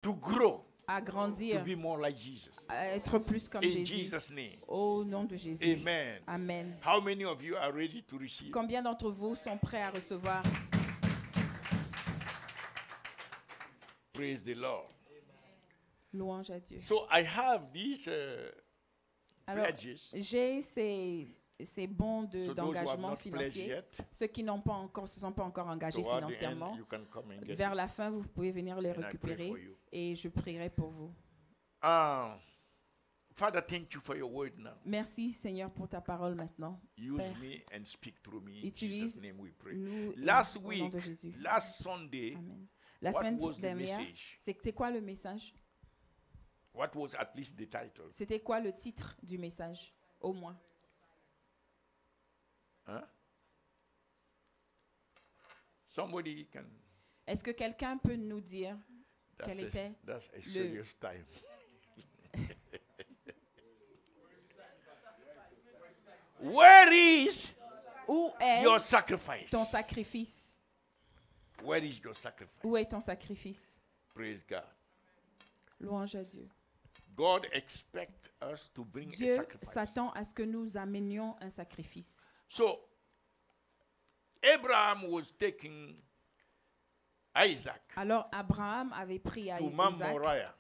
to grow, à to grandir, be more like Jesus. à être plus comme In Jésus. Jesus' name. Au nom de Jésus. Amen. Amen. How many of you are ready to receive? Combien d'entre vous sont prêts à recevoir? Praise the Lord. Louange à Dieu. So I have these Alors, pledges. j'ai ces bons So those who have d'engagement not pledged financier. yet, Ceux qui n'ont pas encore, se sont pas encore engagés toward the end, financièrement, you can come and get vers it. la fin, vous pouvez venir les And I pray récupérer for you. et je prierai pour vous. Father, thank you for your word now. Merci Seigneur pour ta parole maintenant. Use Père, me and speak through me. In Jesus' utilise name we pray. nous Last au nom week, de Jésus. last Sunday, Amen. La what semaine was the dernière, message? c'était quoi le message? What was at least the title? C'était quoi le titre du message, au moins? Huh? Somebody can. Est-ce que quelqu'un peut nous dire quel était That's a serious time. Where is où est your sacrifice? ton sacrifice? Where is your sacrifice? Où est ton sacrifice? Praise God. Louange à Dieu. God expects us to bring a Dieu sacrifice. s'attend à ce que nous amenions un sacrifice. So, Abraham was taking Isaac Alors Abraham avait pris to Mount Isaac Moriah,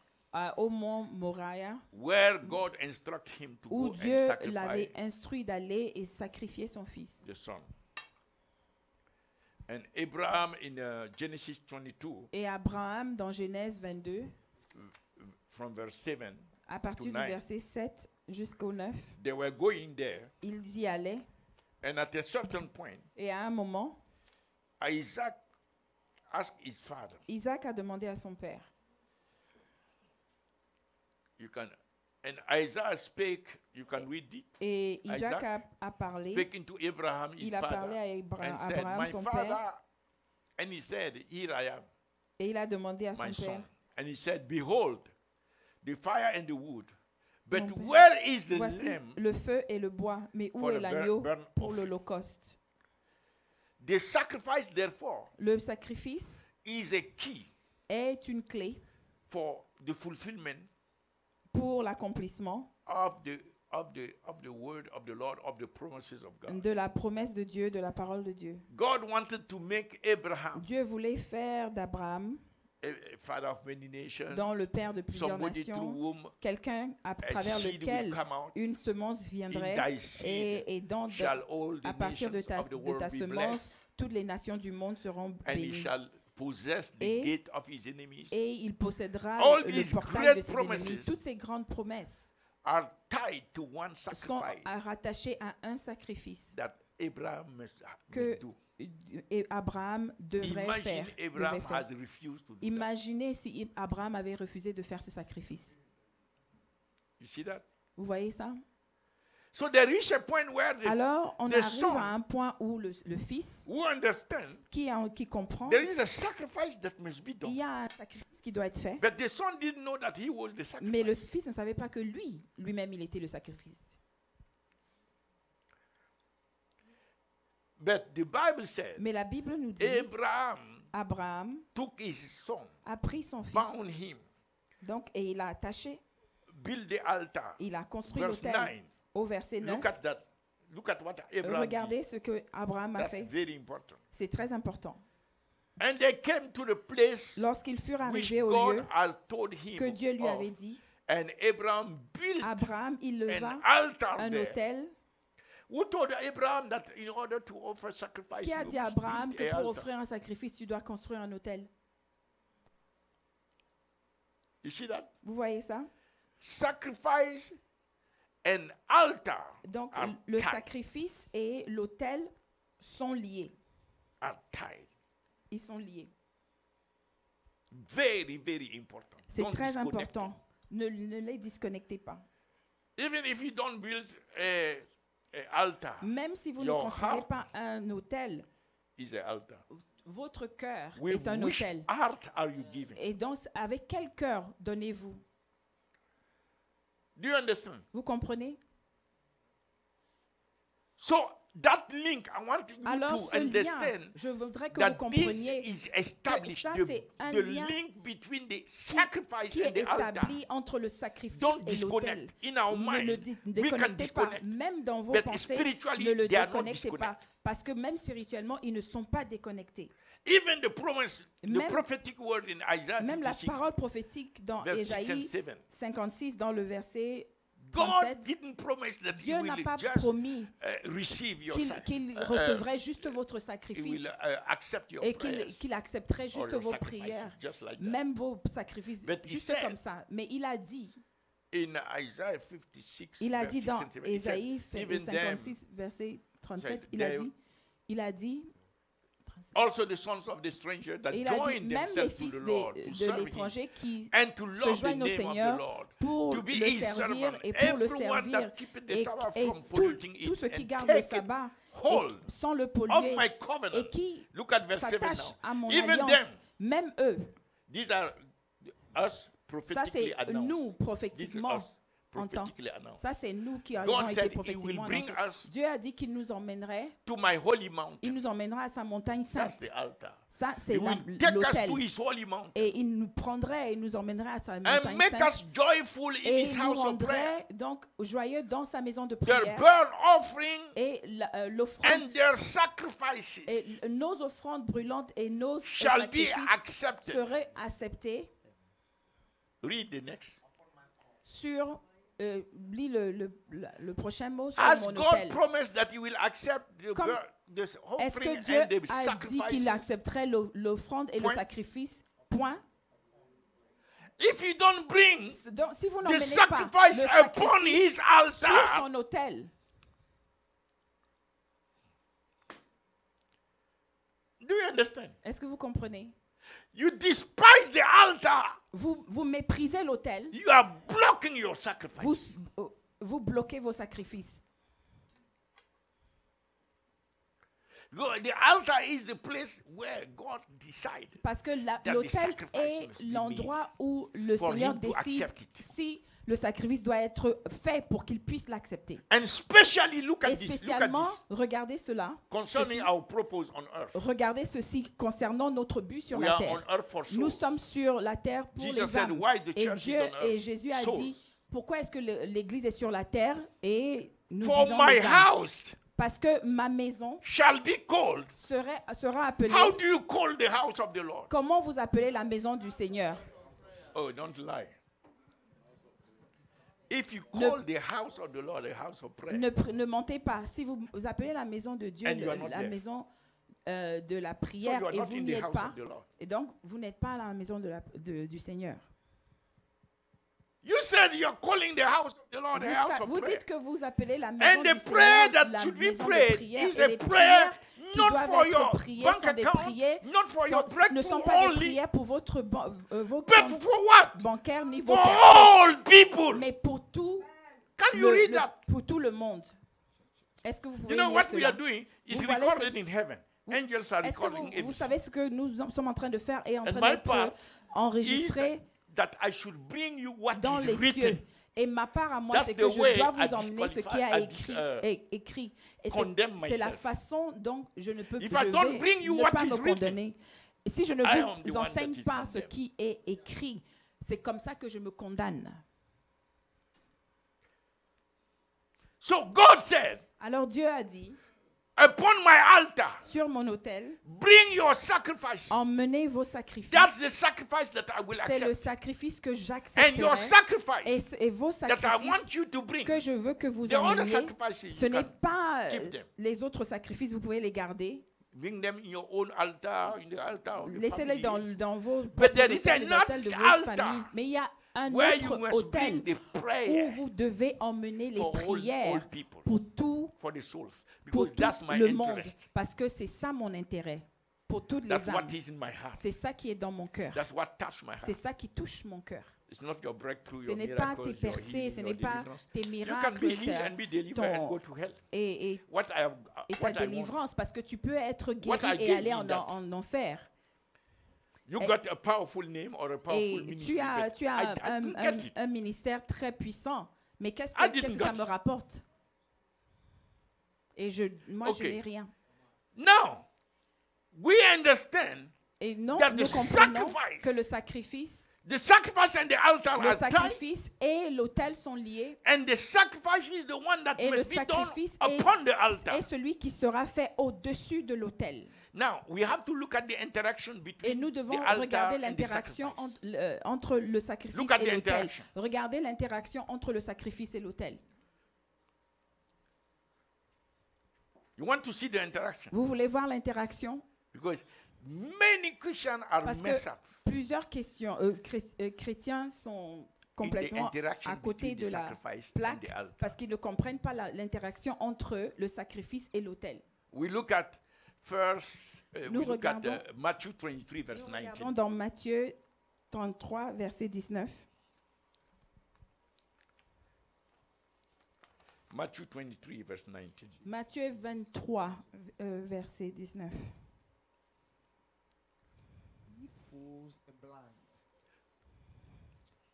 au mont Moriah, where God instructed him to où go Dieu and sacrifice l'avait instruit d'aller et sacrifier son fils. the son. And Abraham in Genesis 22, Et Abraham, dans Genèse 22, from verse 7, à partir du 9. verset 7 jusqu'au 9, they were going there. ils y allaient. And at a certain point, Et à un moment, Isaac asked his father, Isaac a demandé à son père. and Isaiah spake, you can read it, Et Isaac Isaac a parlé. speaking to Abraham, his Il a father, parlé à and said, Abraham, my son father, père. and he said, here I am, Et il a demandé à son my son. père. And he said, behold, the fire and the wood, but Mon père, where is the voici lamb le feu et le bois, mais où for est the l'agneau burnt pour offering? l'Holocauste? The sacrifice, therefore, Le sacrifice is a key est une clé for the fulfillment pour l'accomplissement of the word of the Lord, of the promises of God. de la promesse de Dieu, de la parole de Dieu. God wanted to make Abraham Dieu voulait faire d'Abraham, a father of many nations, dans le père de plusieurs somebody through nations, whom quelqu'un à a travers seed will lequel come out. une semence In viendrait thy seed et shall all the à partir de nations ta, of the de world ta be semence, blessed, toutes les nations du monde seront and he bénies. shall possess the Et- gate of his enemies. Et il possédera All le these portail great de ses promises ennemis. Toutes ces grandes promesses Are tied to one sont sacrifice rattachées à un sacrifice that Abraham must que do. et Abraham devrait Imagine faire. Abraham devait faire. has refused to do that. Imaginez si Abraham avait refusé de faire ce sacrifice. You see that? Vous voyez ça? So there is a point where Alors, on the arrive son à un point où le fils, who understand qui comprend, there is a sacrifice that must be il done. y a un sacrifice qui doit être fait, But the son didn't know that he was the mais le sacrifice. fils ne savait pas que lui-même, il était le sacrifice. But the Bible said Mais la Bible nous dit, Abraham Abraham took his son, a pris son fils, bound him, donc, et il l'a attaché, built the altar. il a construit Verse l'autel. 9. Au verset 9, Look at that. Look at what Abraham regardez did. ce que Abraham a That's fait. very important. C'est très important. And they came to the place Lorsqu'ils furent which arrivés au God lieu has told him que Dieu lui of. avait dit, And Abraham built Abraham, il leva an altar un there. autel. Who told Abraham that in order to offer sacrifice, Qui a you dit à must Abraham build que a pour altar? offrir un sacrifice, tu dois construire un autel? You see that? Vous voyez ça? Sacrifice and altar Donc, are le tied. sacrifice et l'autel sont liés. Are tied. Ils sont liés. Very, very important. C'est Don't très disconnect important. Ne les disconnectez pas. it. Even if you don't build a altar, Même si vous ne Your construisez heart pas un autel, is an altar. votre cœur With est un which autel. heart are you giving? Et donc, avec quel cœur donnez-vous? Do you understand? Vous comprenez? So that link, I want you Alors to ce lien, understand je voudrais que that vous this compreniez is established. ça, The, c'est un the lien link between the sacrifice qui and est the altar. établi entre le sacrifice Don't et l'autel. disconnect. In our Ne le mind, we can déconnectez pas. disconnect. Même dans vos But pensées, spiritually, ne le they are not déconnectez pas. disconnect. Parce que même spirituellement, ils ne sont pas déconnectés. Even the promise, the Même- prophetic word in Isaiah Même la 56, parole prophétique dans verse 6 and Ésaïe 7. 56, dans le verset God 37, didn't promise that He Dieu n'a will pas just promis receive your qu'il sacrifice. recevrait juste votre He sacrifice will accept your et prayers. qu'il accepterait or juste your vos sacrifices, prières, just like that. même vos sacrifices, But he juste said- comme ça. Mais il a dit, In Isaiah 56, il a verse dit 6 dans and 7, he said, Ésaïe even 56, verset 37, said, il a they- dit, also the sons of the stranger that il a dit, join même les themselves to fils the Lord to de serve Him l'étranger qui and to se love the joignent au name of the Seigneur Lord, pour to be le His servir servant, et pour le everyone servir, that keepeth the et Sabbath et from tout polluting tout it ceux qui and gardent le take it sabbat hold et sans le of polluer my covenant. et qui Look at verse 7 s'attachent à now. mon Even alliance, them, même eux, these are us ça prophetically c'est announced. nous This is prophétiquement us prophetically announced. ça c'est nous qui God avons été said He will prophétiquement bring annoncés. us Dieu a dit qu'il nous emmènerait, to my holy il mountain. nous emmènera à sa montagne That's sainte. the altar. Ça He c'est will take us l'autel. to His holy mountain Et il nous prendrait et nous emmènerait à sa and montagne make sainte. us joyful in Et His il nous house of prayer. rendrait donc joyeux dans sa maison de Their prière. burnt offering Et and l'offrande, their sacrifices et nos offrandes brûlantes et nos shall be sacrifices accepted. seraient acceptés Read the next. sur, lis le prochain mot, sur As mon God autel. promised that He will accept the Comme- the Est-ce offering que Dieu and the a dit qu'il sacrifices. accepterait l'offrande et le Point. sacrifice? Point. If you don't bring Donc, si vous the n'emmenez pas sacrifice le upon His sacrifice sur altar, son autel, do you understand? est-ce que vous comprenez? You despise the altar. Vous méprisez l'autel, You are blocking your sacrifice. vous bloquez vos sacrifices. The altar is the place where God decides. Parce que the l'autel sacrifice est must be l'endroit où le for Seigneur him to décide accept it. si le sacrifice doit être fait pour qu'il puisse l'accepter. And especially look Et at this. Look at spécialement, this. regardez cela, Concerning ceci. our purpose on earth. Regardez ceci concernant notre but sur We la are terre. on earth for Nous souls. sommes sur la terre pour Jesus les said, âmes. why the Et church Dieu is on earth? et Jésus a Souls. dit, pourquoi est-ce que l'Église est sur la terre et nous For disons my les âmes? house Parce que ma maison shall be called. sera appelée. How do you call the house of the Lord? Comment vous appelez la maison du Seigneur? Oh, don't lie. If you Ne- call the house of the Lord a house of prayer, Ne mentez pas. Si vous appelez la maison de Dieu And you are not la there. maison de la so prière you are et not vous in n'y the êtes house pas, of the Lord. et donc vous n'êtes pas à la maison du Seigneur. You said you are calling the house of the Lord a house of Vous prayer. dites que vous appelez la maison And du the Seigneur prayer that la should be maison de prayed prière. is Et a les prayer prières qui not doivent for être your priées bank sont des account, prières, not for your ne sont breakthrough pas des only, prières pour vos but comptes for what? bancaires ni vos For personnes, all people. mais pour tout Can you read that? pour tout le monde. Est-ce que vous You pouvez know lire what we cela? are doing is Vous voyez recorded ceci. in heaven. Vous- Angels are Est-ce que recording vous everything. savez ce que nous sommes en train de faire et en And train my part d'être enregistré That I should bring you what dans is les written. cieux. Et ma part à moi, That's c'est the que je way dois I vous emmener ce qui disqualify- a I écrit. Et condemn c'est la myself. façon dont je ne peux If je I don't vais bring you ne what pas is me written, condamner. Et si je ne I am the vous one enseigne that is pas ce condemned. qui est écrit, c'est comme ça que je me condamne. So God said, Alors Dieu a dit, upon my altar, sur mon autel, bring your sacrifice. emmenez vos sacrifices. That's the sacrifice that I will C'est le accept. sacrifice que And j'accepterai. your sacrifice Et vos that I sacrifices want you to bring. que je veux que vous The other emmeniez, sacrifices, ce you n'est can pas keep them. les autres sacrifices, vous pouvez les garder. Bring them in your own altar, in the altar of your Laissez-les family, dans vos But there propres is autels, les another autels de vos altar familles. Mais il y a un where you autre must autel bring the où prayer vous devez emmener les for all prières people, pour tout, for the souls. pour Because that's tout my le monde. interest. Parce que c'est ça mon intérêt. Pour toutes That's les what âmes. is in my heart. C'est ça qui est dans mon cœur. That's what touched my C'est heart. ça qui touche mon cœur. It's not your breakthrough, Ce your n'est pas miracles, tes your percées, healing, ce your n'est pas deliverance. tes You can miracles, be healed and be delivered and go to hell. et What I have, ta what I want. délivrance, parce que tu peux être What I guéri et gave aller you en that. enfer. You Et- got a powerful name or a powerful Et ministry. tu as, but tu as I didn't get it. un ministère très puissant. Mais qu'est-ce I que didn't ça get me it. rapporte? Et moi, je n'ai rien. Now, we understand Et non, that nous the comprenons sacrifice, que le sacrifice and the altar Le are tied, sacrifice et l'autel sont liés. and the sacrifice is the one that Et le must be done sacrifice upon the altar. est celui qui sera fait au-dessus de l'autel. Now, we have to look at the interaction Et between nous the devons altar regarder and the l'interaction sacrifice. entre le sacrifice Look at et the l'autel. interaction. Regardez l'interaction entre le sacrifice et l'autel. You want to see the interaction? Vous voulez voir l'interaction? Because many Christians are Parce que messed up plusieurs chrétiens sont in the complètement interaction à côté between de the la sacrifice and plaque the altar. parce qu'ils ne comprennent pas l'interaction entre le sacrifice et l'autel. We look at first, Nous we look at regardons- Matthew 23, verse Nous 19. regardons dans Matthieu 33, verset 19. Matthew 23, verse 19. Matthieu 23, verset 19. Ye fools and blind.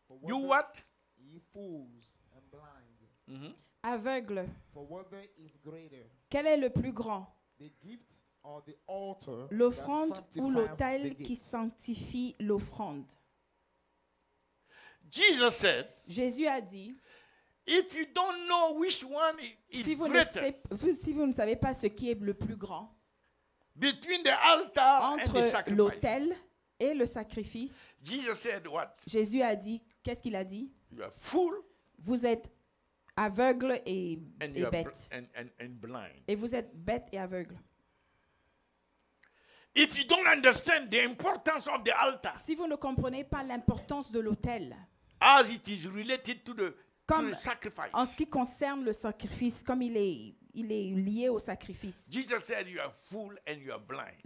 For You whether- what? Ye fools and blind. Mhm. Aveugle, For whether is greater, quel est le plus grand? the gift or the altar, L'offrande that ou sanctifieth l'autel the qui gift? sanctifie l'offrande? Jesus said, Jésus a dit, if you don't know which one is si vous, greater si vous ne savez pas ce qui est le plus grand between the altar and the entre sacrifice, l'autel et le sacrifice, Jesus said what? Jésus a dit, qu'est-ce qu'il a dit? You are fool Vous êtes aveugle et and you are bête. and blind. Et vous êtes bête et aveugle. If you don't understand the importance of the altar Si vous ne comprenez pas l'importance de l'autel, as it is related to Comme the sacrifice, en ce qui concerne le sacrifice, comme il est lié au sacrifice, Jesus said you are fool and you are blind.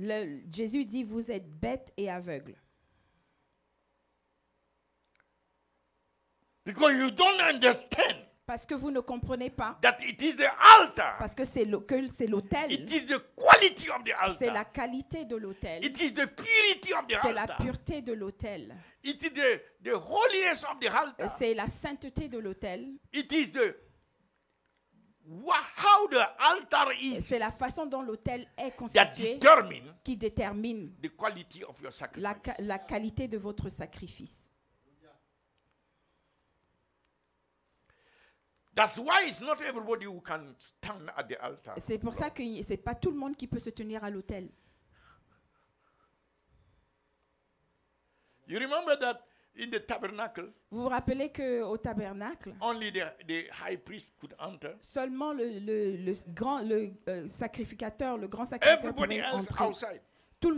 Jésus dit, vous êtes bête et aveugle. Because you don't understand Parce que vous ne comprenez pas, that it is the altar. parce que c'est l'autel, It is the quality of the c'est la altar. qualité de l'autel, It is the purity of the c'est la altar. pureté de l'autel, It is the holiness of the altar. c'est la sainteté de l'autel, It is the how the altar is c'est la façon dont l'autel est that constitué determine qui détermine the quality of your sacrifice. la qualité de votre sacrifice. That's why it's not everybody who can stand at the altar. C'est pour ça que c'est pas tout le monde qui peut se tenir à l'autel. You remember that in the tabernacle, Vous vous rappelez qu'au tabernacle, only the high priest could enter. seulement le sacrificateur, le grand sacrificateur Everybody pouvait else entrer. outside. Tout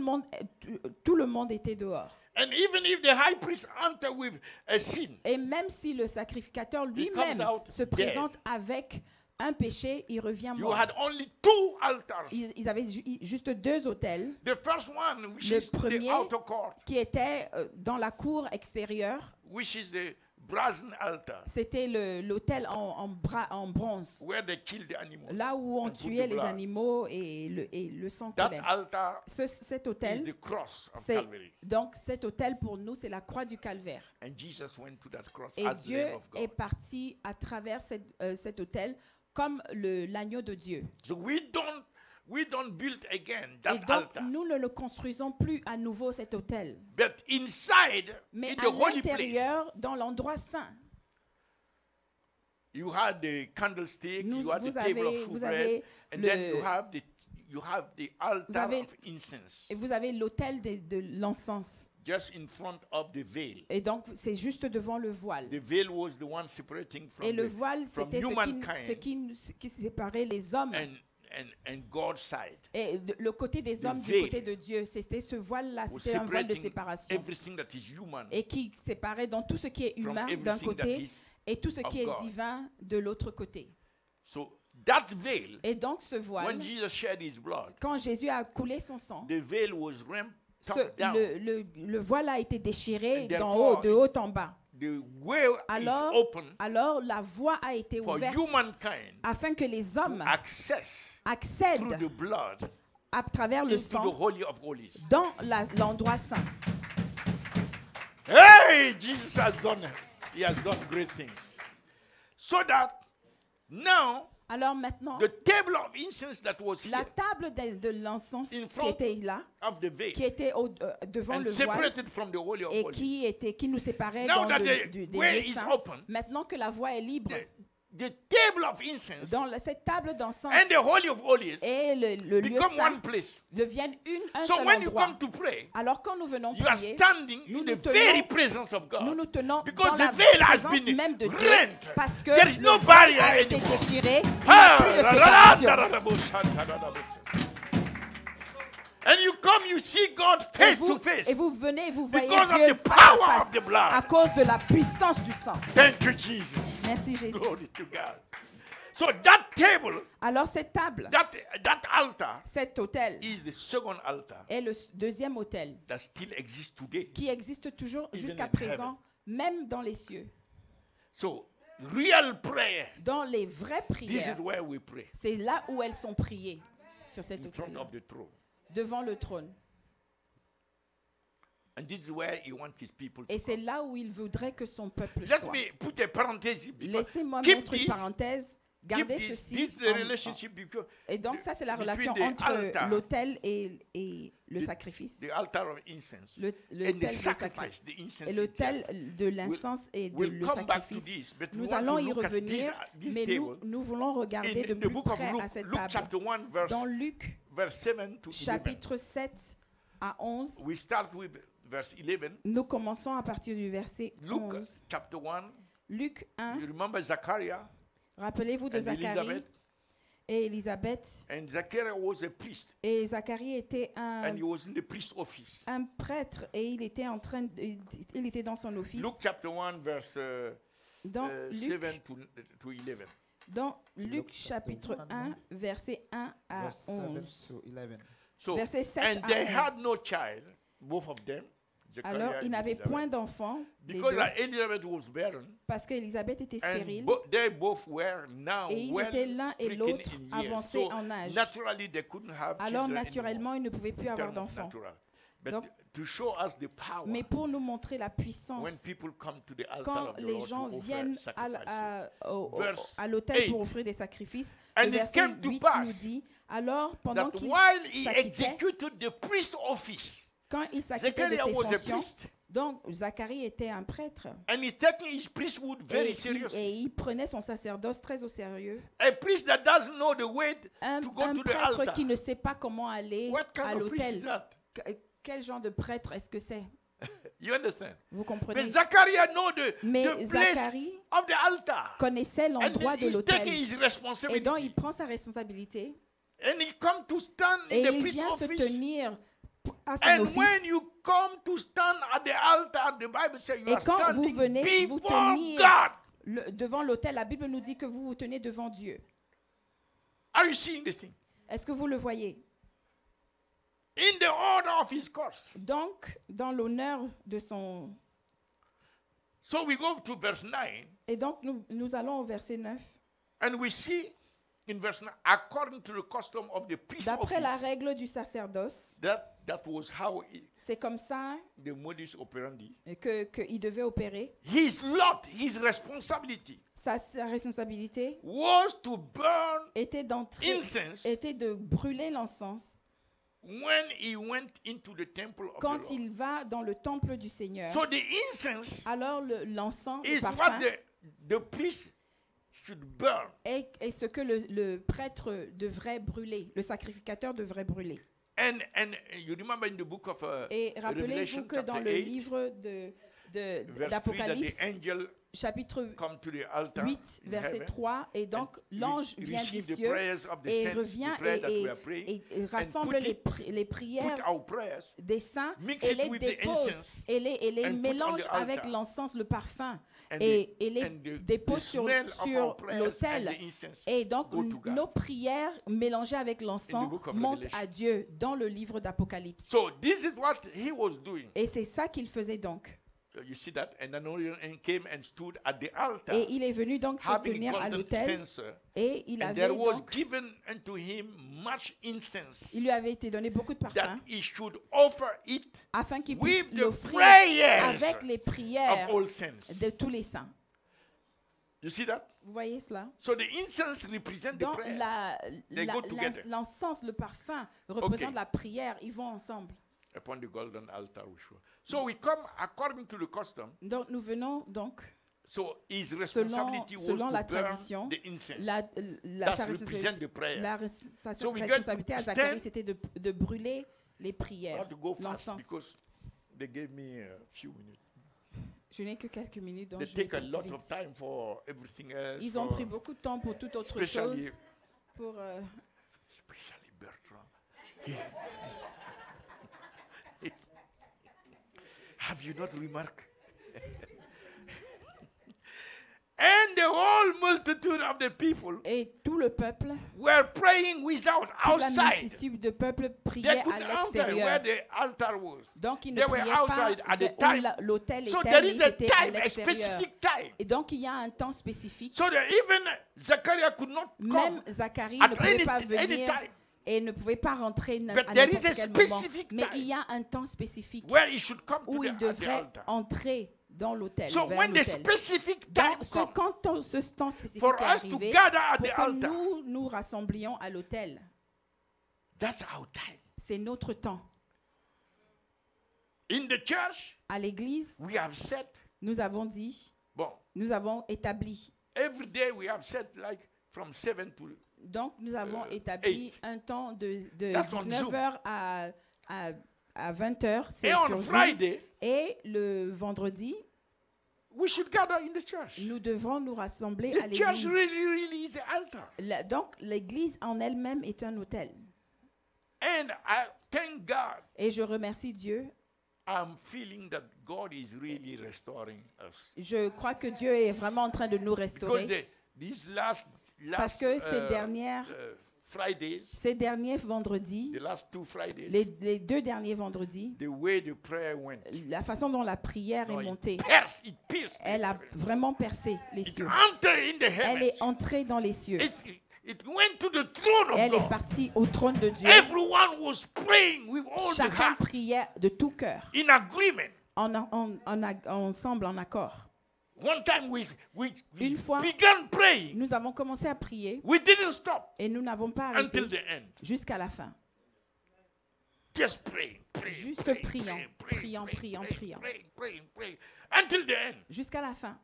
le monde était dehors. And even if the high priest enter with a sin, Et même si le sacrificateur comes lui-même out se présente avec un péché, il revient you mort. had only two altars. Ils avaient juste deux autels The first one, which Le is the premier- outer court, qui étaient dans la cour extérieure. which is the brazen altar, C'était l'autel en bronze, where they killed the animal. là où on And put tuait the les blood. animaux et le sang That coulait. altar Cet is autel, the cross of c'est Calvary. donc cet autel pour nous, c'est la croix du calvaire. And Jesus went to that cross Et as the Dieu Lamb of est God. parti à travers cet autel comme l'agneau de Dieu. So we don't build again Et that donc, altar. nous ne le construisons plus à nouveau cet autel. But inside, Mais in à the holy place, l'intérieur, dans l'endroit saint, you had the candlestick, Nous- you had the vous table avez- of vous showbread, avez and then le- you have the altar avez- of incense et vous avez l'autel de l'encens. just in front of the veil. Et donc, c'est juste devant le voile. The veil was the one separating from, Et le the, voile, from c'était humankind ce qui séparait les hommes and God's side. et le côté des The hommes du veil côté de Dieu. C'était ce voile-là, Was c'était un voile de separating séparation. everything that is human Et qui séparait dans tout ce qui est from humain d'un everything that côté is. et tout ce of qui est God. divin de l'autre côté. So that veil, Et donc ce voile, when Jesus shed his blood, quand Jésus a coulé son sang, the veil was rent top down. le voile a été déchiré And d'en therefore, haut, de haut en bas. The way Alors, is open alors la voie a été for ouverte humankind afin que les to hommes access through accèdent the blood à travers le into the sang Holy of Holies. dans l'endroit saint. Hey, Jesus has done, he has done great things. So that now Alors maintenant, the table of incense that was la here table de l'encens In qui front était là, of the veil qui était devant and le voile separated from the Holy of et Holies. qui nous séparait Now dans that the des way lieux is saints. open, Maintenant que la voie est libre, the table of incense dans cette table d'encens and the Holy of Holies et le lieu become saint one place. deviennent un So seul when you endroit. come to pray, Alors quand nous venons you are prier, standing nous in nous the tenons- very presence of nous God. nous tenons Because dans the la veil has présence been même de Dieu rent. parce que There is no le voile barrier a été anymore. déchiré, il n'y Ah, a plus de la, la, la, séparation. And you come, you see God face to Et face. vous venez, vous voyez Because of Dieu the face power à of the face blood. à cause de la puissance du sang. Thank you, Jesus. Merci Jésus. Glory to God. So that table, Alors cette table, that altar cet autel is the second altar est le deuxième autel that still exists today. qui existe toujours Even jusqu'à in présent, même dans les cieux. So real prayer, Dans les vraies this is prières, where we pray. c'est là où elles sont priées, sur cet In front autel, of the throne. devant le trône. And this is where he wants his people to Et c'est come. là où il voudrait que son peuple Let soit. me put a parenthesis. because Laissez-moi keep mettre une this, parenthèse. Gardez this ceci. is the en- relationship because et donc ça, c'est la between relation the entre altar, l'autel et le the- sacrifice. the altar of incense Le- and the L'autel de sacrifice, sacrifice. the incense Et l'autel itself. de l'incense et de We'll le come back to sacrifice. this, but we Nous want allons to y look at revenir, this mais table nous voulons regarder in de the plus book of près à Luke, cette Luke table. chapter 1, Dans Luc, verse 7 to 11. chapitre 7 à 11, We start with verse 11. nous commençons à partir du verset Luke 11. chapter 1. Luc 1, You remember Zachariah rappelez-vous de and Zacharie Elizabeth? et Élisabeth. And Zachariah was a priest, Et Zacharie était and he was in the priest office. un prêtre et il était il était dans son office. Luke chapter 1, verse Dans 7 Luc, to 11. dans Luc Luc chapitre chapitre 1, verset 1 à Verse 11. 7 to 11. So, Verset 7 and à they 11. had no child, both of them. Zechariah Alors, and ils n'avaient Elizabeth, point d'enfants, les because deux, that Elizabeth was barren, parce qu'Élisabeth était and stérile. they both were now Et ils well étaient l'un et stricken l'autre in years. avancés So en âge. naturally, they couldn't have Alors, children naturellement, anymore, ils ne pouvaient plus in avoir terms of d'enfants. natural. But Donc, to show us the power, Mais pour nous montrer la when puissance, people come to the altar quand of the les Lord gens to offer viennent sacrifices. Verse à l'autel 8. pour offrir des sacrifices, And le it verset came to 8 pass nous dit, alors pendant that qu'il while he s'acquittait, executed the priest office, quand il s'acquittait de Zechariah ses was a fonctions, priest, donc Zacharie était un prêtre. and he's taking his priesthood very Et seriously. il prenait son sacerdoce très au sérieux. A priest that doesn't know the way Un to go to the prêtre altar. qui ne sait pas comment aller What kind à of priest is l'autel. that? Quel genre de prêtre est-ce que c'est? You understand? Vous comprenez? But Zachariah know the Mais place Zacharie of the altar. connaissait And l'endroit de he's taking l'autel. his Et donc, responsibility. il prend sa responsabilité And he come to stand et in the il priest vient se office. tenir à son And office. when you come to stand at the altar, the Bible says you Et are quand vous standing venez vous before tenir God. devant l'autel, la Bible nous dit que vous vous tenez devant Dieu. Are you seeing the thing? Est-ce que vous le voyez? In the order of his course. Donc, dans l'honneur de son... So we go to verse 9, Et donc, nous allons au verset 9. and we see in verse 9, according to the custom of the priest D'après la office, règle du sacerdoce, that was how c'est comme ça the modus operandi. qu'il devait opérer. His lot, his responsibility Sa responsabilité was to burn était d'entrer, incense était de brûler l'encens when he went into the temple of quand the Lord. il va dans le temple du Seigneur. So the incense Alors l'encens, le is parfum, what the priest should burn. est ce que le prêtre devrait brûler, le sacrificateur devrait brûler. And you remember in the book of Et Revelation rappelez-vous que dans chapter le 8, livre verse 3, that d'Apocalypse, the angel chapitre come to the altar 8, in verset heaven 3, et donc l'ange vient du receive the cieux prayers of the et saints, revient the prayers that we are praying, et rassemble put les put prières our prayers, des saints mix et it les with the dépose incense, et les and put on mélange the avec altar. l'encens, le parfum and et the, les and the dépose sur smell of our prayers and l'autel. the incense Et donc, go to God. nos prières mélangées avec In l'encens the book of montent Revelation. à Dieu dans le livre d'Apocalypse. So this is what he was doing. Et c'est ça qu'il faisait donc. You see that? And Ananias came and stood at the altar, Et il est venu donc se having tenir à golden l'autel censer, et il and there avait was donc, given unto him much incense, il lui avait été donné beaucoup de that parfums he should offer it afin qu'il puisse with the l'offrir prayers avec les prières of all saints. de tous les saints. You see that? Vous voyez cela? So the incense represents the Donc prayer. They la- go together. l'encens, le parfum représente Okay. la prière. Ils vont ensemble. Upon the golden altar, we show. So we come according to the custom. Donc nous venons donc So his responsibility was selon to la burn tradition, the incense. sa That represents the prayer. sa So we get responsabilité à to Zacharie, stand. c'était de brûler les I prières, have to go fast l'encens. because they gave me a few minutes. Je n'ai que quelques minutes, donc They je vais take a lot vite. of time for everything else. Ils ont for pris beaucoup de temps pour toute autre especially- chose. Pour, Especially Bertrand. Have you not remarked? And the whole multitude of the people et tout le peuple, were praying without, toute la outside. multitude de peuple They priait à couldn't enter where l'extérieur. the altar was. Donc ils ne They were priaient pas outside at the vers time. où l'autel So était, there mais is a c'était à time, a l'extérieur. specific time. Et donc il y a un temps spécifique. So that even Zechariah could not Même come Zacharie at ne pouvait any, pas any venir time et ne pouvait pas rentrer But à there is n'importe a quel moment. specific Mais time il y a un temps spécifique where he should come où to il at the devrait altar. entrer dans l'autel, So vers when the l'autel. specific time Donc, comes quand ce temps spécifique for est us to arrivé, gather at pour the que altar, nous nous rassemblions à l'autel, that's our time. c'est notre temps. In the church, À l'église, we have said, nous avons dit, bon, nous avons établi. every day we have said like from 7 to Donc, nous avons établi un temps de That's on 19h à 20h, c'est and sur on Zoom. Friday Et le vendredi, we should gather in the church. nous devrons nous rassembler à The church l'église. really is the altar. Donc, l'église en elle-même est un autel. And I thank God. Et je remercie Dieu. I'm feeling that God is really restoring us. Je crois que Dieu est vraiment en train de nous Because restaurer. these last Parce que Fridays, ces derniers vendredis, the last 2 Fridays, les 2 derniers vendredis, the way the prayer went, la façon dont la prière est montée, it pierced. elle a vraiment percé les It cieux. entered in the Elle heavens. est entrée dans les cieux. It went to the throne of Elle est God. partie au trône de Dieu. Everyone was praying with all the Chacun heart, priait de tout cœur, in agreement. ensemble, en accord. One time we Une fois, began praying. Nous avons commencé à prier We didn't stop et nous n'avons pas arrêté until the end. jusqu'à la fin. Just praying, Juste praying, priant, praying, priant. praying, until the end. Jusqu'à la fin.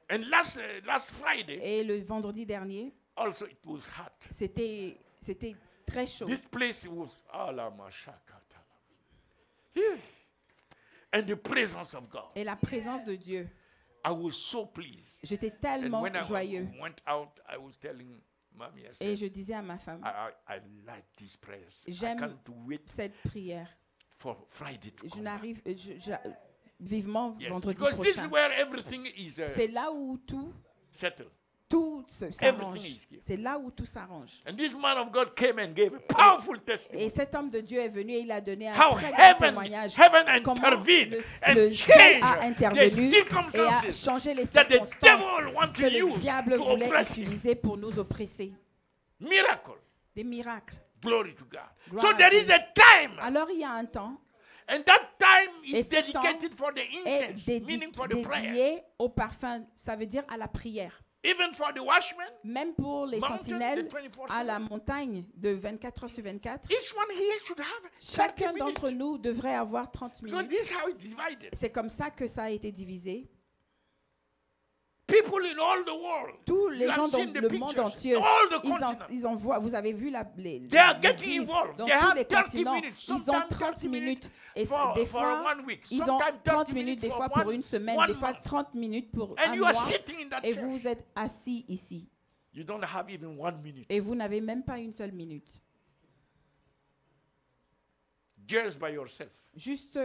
And last Friday, Et le vendredi dernier, also it was hot. c'était très chaud. This place was and the presence of God. Et la présence de Dieu. I was so pleased. J'étais And tellement when I joyeux. went out, I was telling Mommy, I Et said, je disais à ma femme, I like these prayers. I j'aime can't wait cette prière. for Friday to Je come. n'arrive vivement Yes, vendredi because this is prochain. where everything is C'est là où settled. tout s'arrange. Everything is here. C'est là où tout s'arrange. And this man of God came and gave a powerful Et testimony. cet homme de Dieu est venu et il a donné un How très grand heaven témoignage. intervened Le and ciel a changed intervenu the et a circumstances changé les that the circonstances devil want que to le use diable to voulait oppress him. utiliser pour nous oppresser. Miracle. Des miracles. Glory to God. Gloire So à there Dieu. is a time, Alors il y a un temps and that time Et is ce dedicated for the est incense, meaning for the prayer. dédié au parfum, ça veut dire à la prière. Even for the watchmen, Même pour les Mountain, sentinelles the 24/7. à la montagne de 24 heures sur 24, each one here should have chacun 30 d'entre minutes. nous devrait avoir 30 Because minutes. this is how it's divided. C'est comme ça que ça a été divisé. People in all the world, Tous les you gens have dans seen the le monde pictures, entier, all the ils continents. en voient, vous avez vu les They are getting églises involved. dans They tous have les 30 continents. minutes, Ils ont sometimes 30 30 minutes. Et for des fois, 1 week, ils ont sometimes 30 minutes, des for fois pour one- une semaine, one des fois month. 30 minutes pour And un you are mois. sitting in that Et church. vous êtes assis ici. You don't have even 1 minute. Et vous n'avez même pas une seule minute. Just by yourself. Juste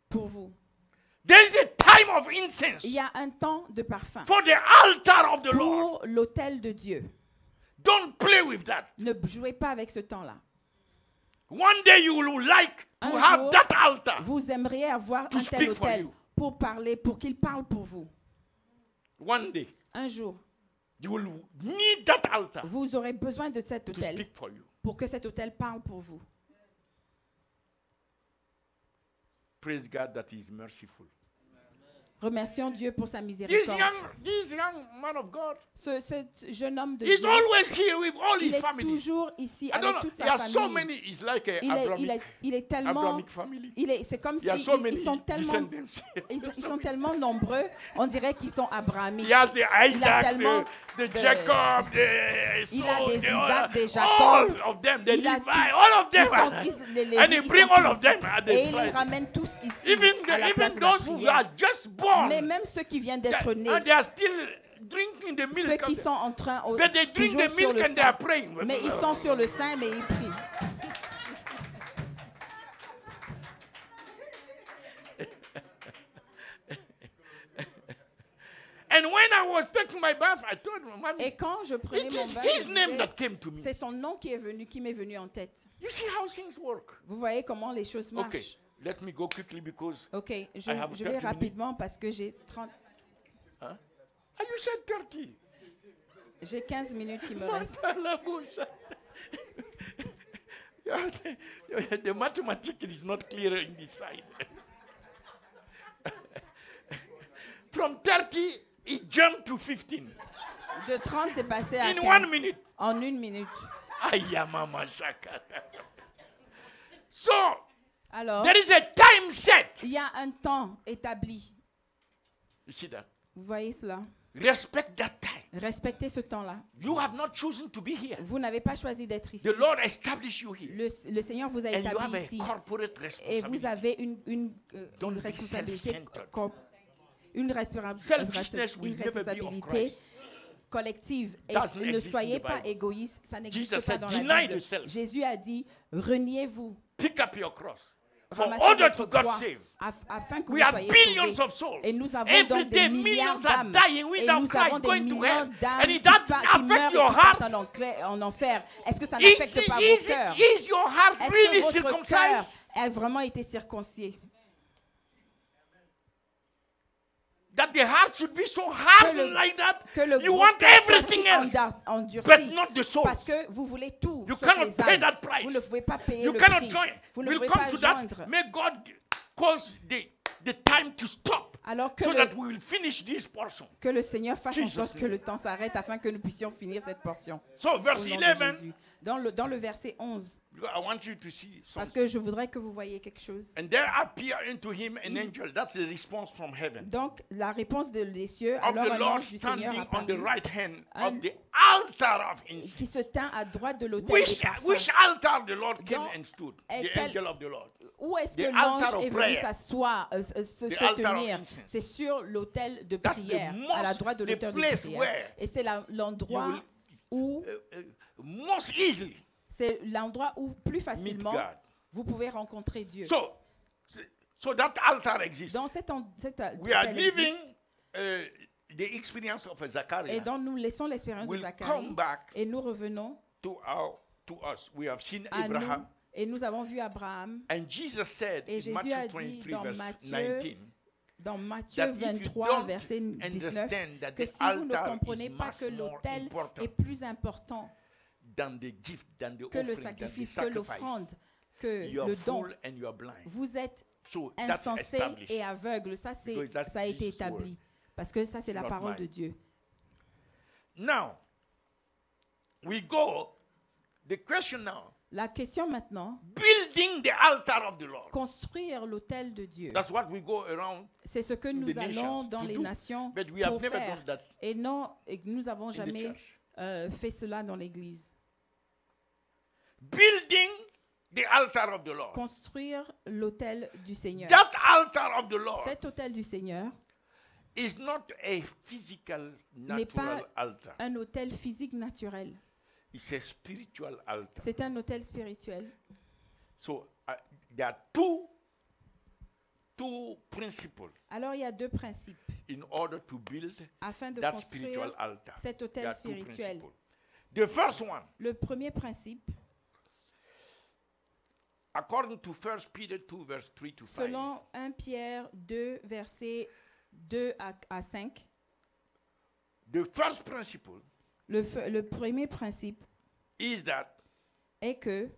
pour vous. There is a time of incense Il y a un temps de parfum for the altar of the Lord. pour l'autel de Dieu. Don't play with that. Ne jouez pas avec ce temps-là. One day you will like to Un have jour, that altar. Vous aimeriez avoir To un tel speak for autel you. pour parler, pour qu'il parle pour vous. One day Un jour, you will need that altar vous aurez besoin de cet to autel speak for you. pour que cet autel parle pour vous. Praise God that He is merciful. Remercions Dieu pour sa This miséricorde. young man of God, Cet jeune homme de he's Dieu, always here with all il his est family. toujours ici I avec don't know. toute He sa has so famille. many. It's like a Il est tellement, Abrahamic family. c'est comme He has si so many ils sont tellement, descendants. ils sont tellement nombreux, on dirait qu'ils sont abrahamiques. He has the Isaac, tellement the de- Jacob, the Il a Esau, des the Isaac, des Jacob. all of them, the Il a Levi, tout. all of them. Les Lévites, And he ils bring sont all tous of them ici. at the Et il les Friday. ramène tous ici Even, à la place even de la those who prière. are just born, Mais même ceux qui viennent d'être nés, and they are still drinking the ceux milk. qui sont en train But they drink toujours the sur milk le and they are sein. praying. Mais ils sont sur le sein, mais ils prient. And when I was taking my bath, I told my mommy, Et quand je prenais it mon is bain, his je name disais, that came to me. c'est son nom qui m'est venu en tête. You see how things work. Vous voyez comment les choses Okay, marchent. let me go quickly because. Ok, I have je vais 30 minutes. rapidement parce que j'ai 30, Huh? Ah, you said 30. j'ai 15 minutes qui me restent. The mathematics is not clear in this side. From 30, it jumped to 15. De 30, c'est passé à In 15. 1 minute. En 1 minute. Aya mama shaka. So, Alors, there is a time set. il y a un temps établi. You see that? Vous voyez cela? Respect that time. Respectez ce temps-là. You have not chosen to be here. Vous n'avez pas choisi d'être ici. The Lord established you here. Le Seigneur vous a And you have établi a ici. corporate Et vous responsibility. avez Don't une be responsabilité, self-centered. Selfishness will une never be of responsabilité Christ. collective. Et Doesn't ne exist in soyez the pas Bible. égoïste, ça n'existe Jesus pas said, dans "Deny la Bible. yourself." Jésus a dit, reniez-vous, Pick up your cross. For ramassez order votre to God croix, save. afin que We vous have soyez billions sauvés. of souls. Et nous avons Every donc day, des milliards millions are d'âmes. dying Et without nous Christ avons des going to millions hell. d'âmes And it doesn't qui affect meurent et your qui heart. partent en enfer. Est-ce que ça Is, n'affecte pas vos cœurs? is your heart Est-ce really que votre cœur circumcised? a vraiment été circoncis? That the heart should be so Que hardened like that. Que le You gros want cœur soit everything si else, endurci, but not the soul. parce que vous voulez tout, You sauf cannot les pay âmes. that price. Vous ne pouvez pas payer You le cannot prix. join. Vous ne We'll pouvez come pas to that. joindre. May God cause the time to stop Alors que, so le, that we will finish this portion. que le Seigneur fasse en Jesus sorte que name. le temps s'arrête afin que nous puissions finir cette portion. So Au verse nom de 11, Jésus. Dans le verset 11, I want you to see parce something. que je voudrais que vous voyez quelque chose. And there appear unto him an angel. That's the response from heaven. Donc, la réponse des cieux, Of alors the un Lord ange du Seigneur standing on the apparut, right hand Un- of the altar of qui incense. se tint à droite de l'autel des Which parfums. altar the Lord came Dans- and stood? et The quel- angel of the Lord. Où est-ce The que altar l'ange of est venu prayer. s'asseoir, se The altar of tenir? incense. C'est sur l'autel de That's the prière, à la most- droite de the l'autel de place prière. where Et c'est l'endroit You où, most easily c'est l'endroit où plus meet facilement God. vous pouvez rencontrer Dieu. So that altar exists. Dans cet We are autel living existe, the experience of a et Zachariah. donc nous laissons l'expérience de We'll Zacharie come back et nous revenons to us. We have seen à nous Abraham. et nous avons vu Abraham And Jesus said Et in Jésus Matthew a dit 23, dans verse Matthieu 19, dans Matthieu that if you 23, don't verset 19, understand that que the si vous ne altar comprenez is pas much que more l'autel important est plus important than the gift, than the que le offering, than the sacrifice, que sacrifice, l'offrande, que you are le don, full and you are blind. vous êtes So that's insensé established. et aveugle. Ça, Because that's ça a été Jesus' word. établi. Parce que ça, c'est la not parole mine. de Dieu. Now, we go, the question now, La question maintenant, building the altar of the Lord. construire l'autel de Dieu. That's what we go around, C'est ce que nous the allons nations dans to les do. nations but we have pour never faire. done that Et non, et nous n'avons in the jamais church. fait cela dans l'Église. Building the altar of the Lord. Construire l'autel du Seigneur. That altar of the Lord Cet autel du Seigneur is not a physical, n'est pas natural altar. un autel physique naturel. It's a spiritual altar. C'est un autel spirituel. So there are two principles Alors il y a deux principes in order to build afin de that spiritual construire altar. cet There autel are two spirituel. principles. The first one, Le premier principe, according to 1 Peter 2, verse 3 to 5, selon 1 Pierre 2, versets 2 à 5, the first principle le premier principe is that est que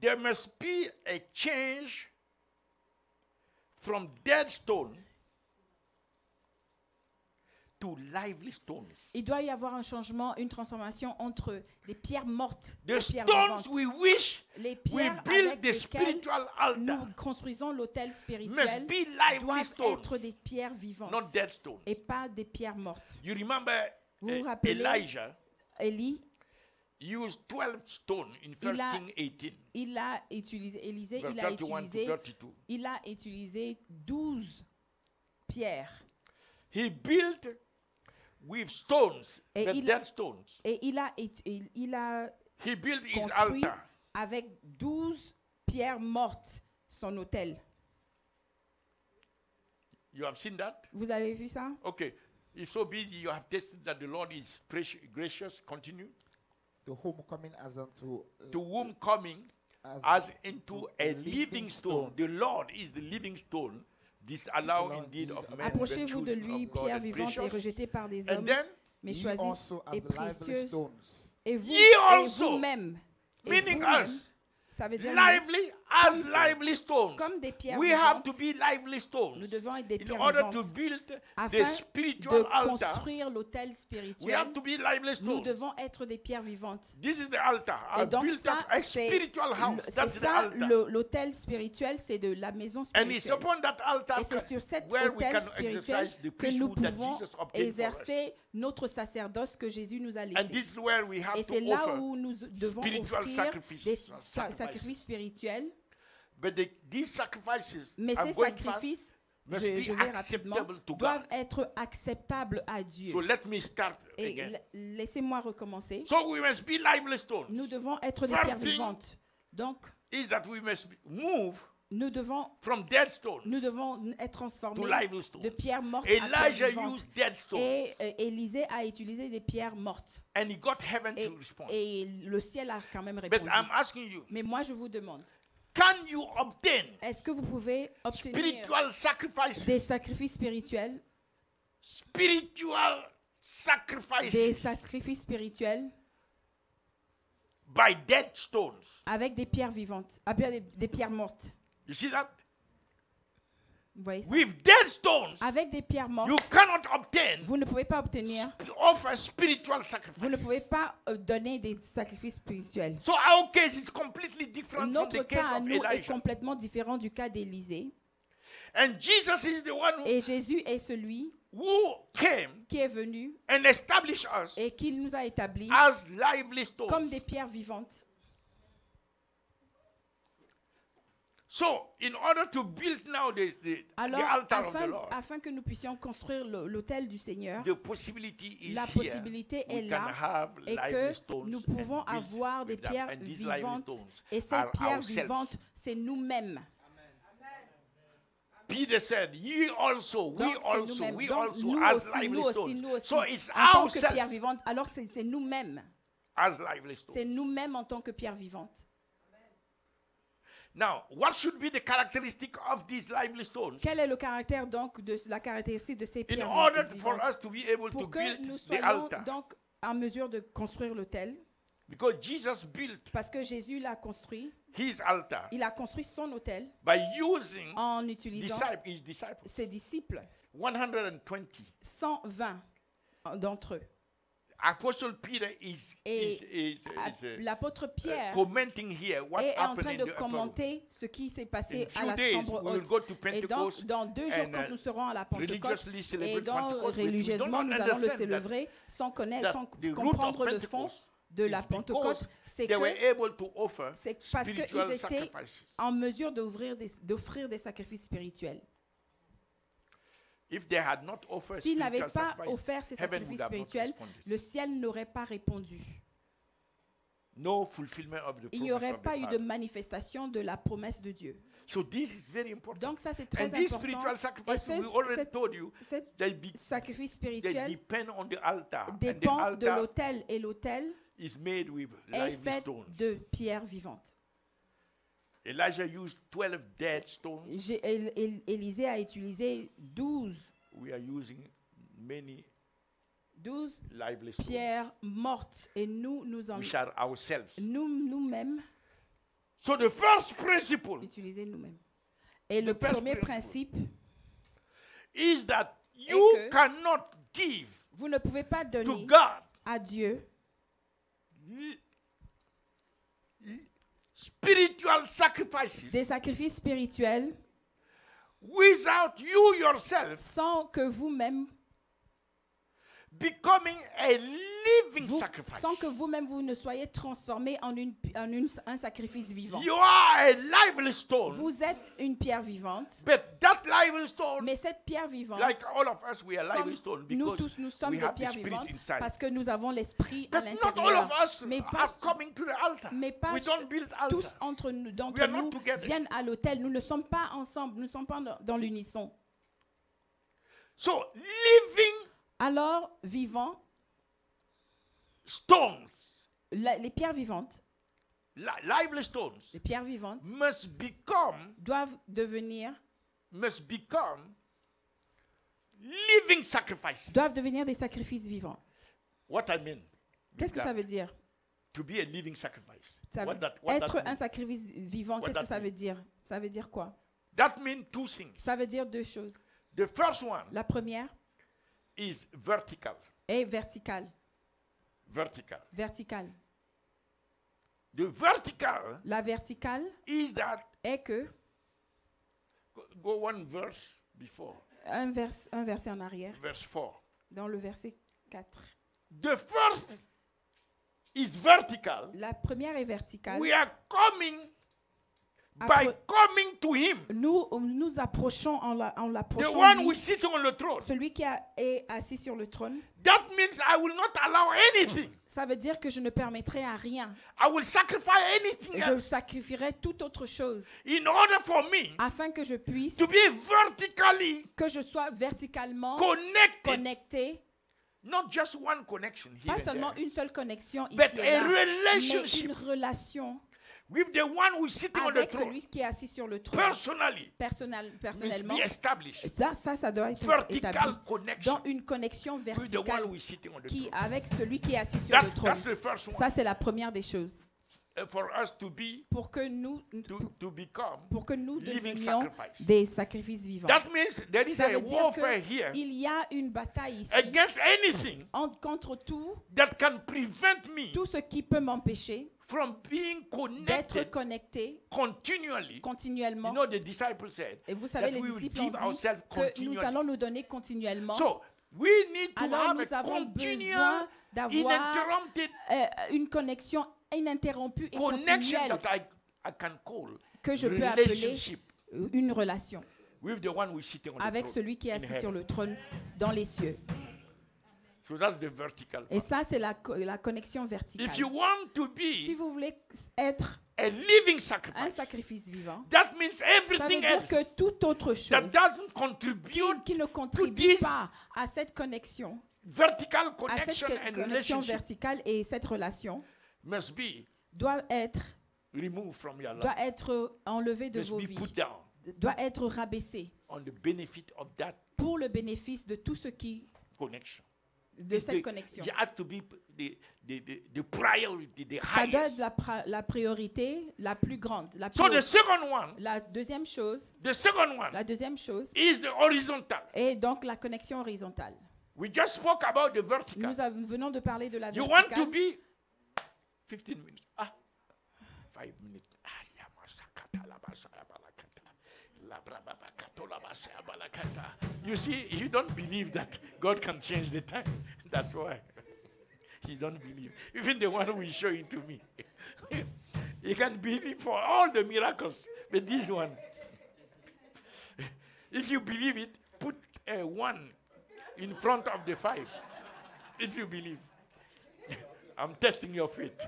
there must be a change from dead stone to lively stones. Il doit y avoir un changement, une transformation entre des pierres mortes The et des pierres stones vivantes. we wish Les we pierres build avec the lesquelles spiritual nous altar construisons l'autel must spirituel be lively doivent stones, être des pierres vivantes not dead stones. et pas des pierres mortes. You remember Vous vous rappelez Elijah Élie, used 12 stones in 1 Il a- Kings 18, il a utilisé, Élisée, verse il a 31 to utilisé, 32. il a utilisé 12 pierres. He built with stones, Et the il- dead stones. Et il a He built his construit altar. avec 12 pierres mortes son autel. You have seen that? Vous avez vu ça? Okay. It's so busy, you have tasted that the Lord is gracious. Continue. The homecoming as unto To whom coming as into a living stone. The Lord is the living stone. Disallow indeed of men. Approchez-vous de the truth lui, of God pierre and vivante et precious. rejetée par des And hommes, then, mais ye choisie also as et the lively précieuse. stones, Et vous, Ye et also, vous-même, et meaning vous-même, us, ça veut dire lively as lively stones. comme des pierres We have to vivantes, be lively nous stones devons être des in pierres order to vivantes build the afin spiritual de altar. construire l'autel We have spirituel. to be lively Nous stones. devons être des pierres vivantes. This is the altar. I Et donc built ça, up a c'est spiritual house. c'est That's the ça, altar. l'autel spirituel, c'est de la maison And it's spirituelle. upon that altar Et c'est sur cet where we autel can spirituel exercise the que nous priesthood that pouvons Jesus obtained for us. exercer notre sacerdoce que Jésus nous a And laissé. this is where we have Et to c'est là offer. où nous devons spiritual offrir sacrifices, des sacrifices. sacrifices spirituels. But these sacrifices, Mais I'm ces going fast, sacrifices, must je be vais rapidement, acceptable to doivent God. être acceptables à Dieu. So let me start Et again. laissez-moi recommencer. So we must be lively stones. Nous devons être des First pierres thing vivantes. Donc, Is that we must move nous devons from dead stones être to transformés lively stones. de pierres mortes à Elijah pierres vivantes. used dead stones, Et Élisée a utilisé des pierres mortes. and he got heaven Et, to respond. et le ciel a quand même But répondu. I'm asking you, Mais moi, je vous demande, can you obtain est-ce que vous pouvez obtenir spiritual sacrifices? des sacrifices spirituels, Spiritual des sacrifices sacrifices spirituels by dead stones. avec des pierres vivantes, des pierres mortes? You see that? Vous voyez ça? With dead stones, Avec des pierres mortes, you cannot obtain, vous ne pouvez pas obtenir, offer spiritual vous ne pouvez sacrifice. pas donner des sacrifices spirituels. So our case is completely different from Notre the case cas à of nous est Elijah. complètement différent du cas d'Élisée. And Jesus is the one Et Jésus est celui who came qui est venu and established us et qui nous a établis as lively comme stones. des pierres vivantes. So, in order to build now the Alors, altar of the Lord, afin que nous puissions construire l'autel du Seigneur, the possibility is la here. possibilité est We can là have et lively que stones nous and pouvons build avoir des with them. pierres And these lively vivantes. stones Et ces are pierres ourselves. vivantes, c'est nous-mêmes. Peter said, "Ye also, Donc, c'est nous-mêmes. we Donc, also, nous as aussi, lively nous aussi, stones." nous aussi. So it's En tant que pierres ourselves vivantes, alors c'est nous-mêmes. as lively stones. C'est nous-mêmes en tant que pierres vivantes. Now, what should be the characteristic of these lively stones? Quel est le caractère donc de la caractéristique de ces In pierres order for vivantes? us to be able to Pour que build nous the soyons altar, donc en mesure de construire l'autel, because Jesus built parce que Jésus l'a construit, his altar il a construit son autel by using en utilisant his disciples, ses disciples, 120. 120 d'entre eux. Apostle Peter is L'apôtre Pierre commenting here what est en happened train in de the upper room. commenter ce qui s'est passé In à few la days, chambre we will haute. go to Et donc, Pentecost dans 2 jours, and, quand nous serons à la Pentecôte, religiously et celebrate donc Pentecost, but we religieusement, don't nous allons le understand célébrer sans connaître, that sans the root of comprendre le fond Pentecost de la is Pentecôte. because C'est they were que able to offer c'est parce qu'ils spiritual étaient sacrifices. en mesure d'offrir des sacrifices spirituels. If they had not offered S'ils n'avaient spiritual pas sacrifice, offert ces heaven sacrifices would have not spirituels, responded. le ciel n'aurait pas répondu. No fulfillment of the Il n'y promise aurait of the pas eu de Father. manifestation de la promesse de Dieu. So this is very important. Donc ça, c'est très And these important. spiritual Et sacrifices, we ce already told you, cet they sacrifice they spirituel depend on the altar. And the dépend de altar l'autel, et l'autel is made with est lively fait stones. de pierres vivantes. Elijah used 12 dead stones. Élisée a utilisé 12 We are using many 12 lively stones. pierres mortes et nous en We shall ourselves. nous-mêmes So the first principle utiliser nous-mêmes. Et le the first premier principle principe, is that you que cannot give vous ne pouvez pas to donner God à Dieu spiritual sacrifices des sacrifices spirituels without you yourself sans que vous-même becoming a living sacrifice. sans que vous-même vous ne soyez transformé en un sacrifice vivant. You are a lively stone, Vous êtes une pierre vivante, but that lively stone, mais cette pierre vivante, like all of us, we are comme lively stone nous because tous nous sommes we des have the pierres spirit vivantes inside. parce que nous avons l'esprit à But not all l'intérieur. of us Mais pas, are coming to the altar. mais pas We don't build tous altars. We d'entre are not nous together. viennent à l'autel. Nous ne sommes pas ensemble, nous ne sommes pas dans l'unisson. So living Alors, vivants, stones, les pierres vivantes, lively stones, les pierres vivantes must become doivent devenir living sacrifices. des sacrifices vivants. What I mean? Qu'est-ce que ça veut dire? To be a living sacrifice. Ça What veut- that Être un mean? sacrifice vivant, What qu'est-ce that que ça mean? veut dire? Ça veut dire quoi? That means two things. Ça veut dire deux choses. The first one La première is vertical. est verticale. Vertical. Verticale. The vertical La verticale is that, est que, go one verse before, un verset en arrière, verse 4. dans le verset 4. The first is vertical. La première est verticale. We are coming by Appro- coming to him. Nous nous approchons en The l'approchant one lui, who is sitting on the throne. celui qui est assis sur le trône. That means I will not allow anything. Ça veut dire que je ne permettrai à rien. I will sacrifice anything Je else sacrifierai toute autre chose in order for me afin que je puisse, to be vertically que je sois verticalement connected. connecté. Not just one connection here Pas and seulement there, une seule connexion ici but et a là, mais relationship une relation with the one who is sitting on the avec throne. celui qui est assis sur le trône. Personally, must Personnellement, be established. ça doit être Vertical établi connection dans une connexion with the one verticale who is sitting on the qui, throne. avec celui qui est assis sur le trône. That's the first one. Ça, c'est la première des choses. For us to be, Pour que nous to become living devenions sacrifice. des sacrifices vivants. That means there is Ça a veut dire warfare here qu'il y a une bataille ici against anything contre that can prevent me tout ce qui peut m'empêcher from being d'être connected connecté continually. You continuellement. know, the disciples said Et vous savez, that les we will disciples ont give dit ourselves que nous continually. allons nous donner continuellement. So we need to Alors have nous a avons continual, besoin d'avoir uninterrupted une connexion ininterrompue et connection continuelle that I can call que je peux appeler relationship une relation with the one who is sitting on the avec throne celui qui est in assis heaven. sur le trône dans les cieux. So that's the vertical Et part. ça, c'est la connexion verticale. If you want to Si be vous voulez être a living un sacrifice, sacrifice vivant, that means ça veut everything dire else que toute autre that chose doesn't contribute qui ne contribue this pas à cette connexion, vertical à connection cette and connexion relationship verticale et cette relation must be doit être removed from your life, enlevée de must vos be vies, put down doit être rabaissée on the benefit of that pour le bénéfice de tout ce qui connection. de It's cette connexion. It has to be the priority, the Ça doit highest. être la priorité la plus grande. So the second one, La deuxième chose is the horizontal. est donc la connexion horizontale. We just spoke about the vertical. Nous venons de parler de la You want to verticale. be 15 minutes. 5 minutes. You see, you don't believe that God can change the time. That's why. You don't believe. Even the one who is showing to me. You can believe for all the miracles. But this one, if you believe it, put a 1 in front of the 5. If you believe. I'm testing your faith.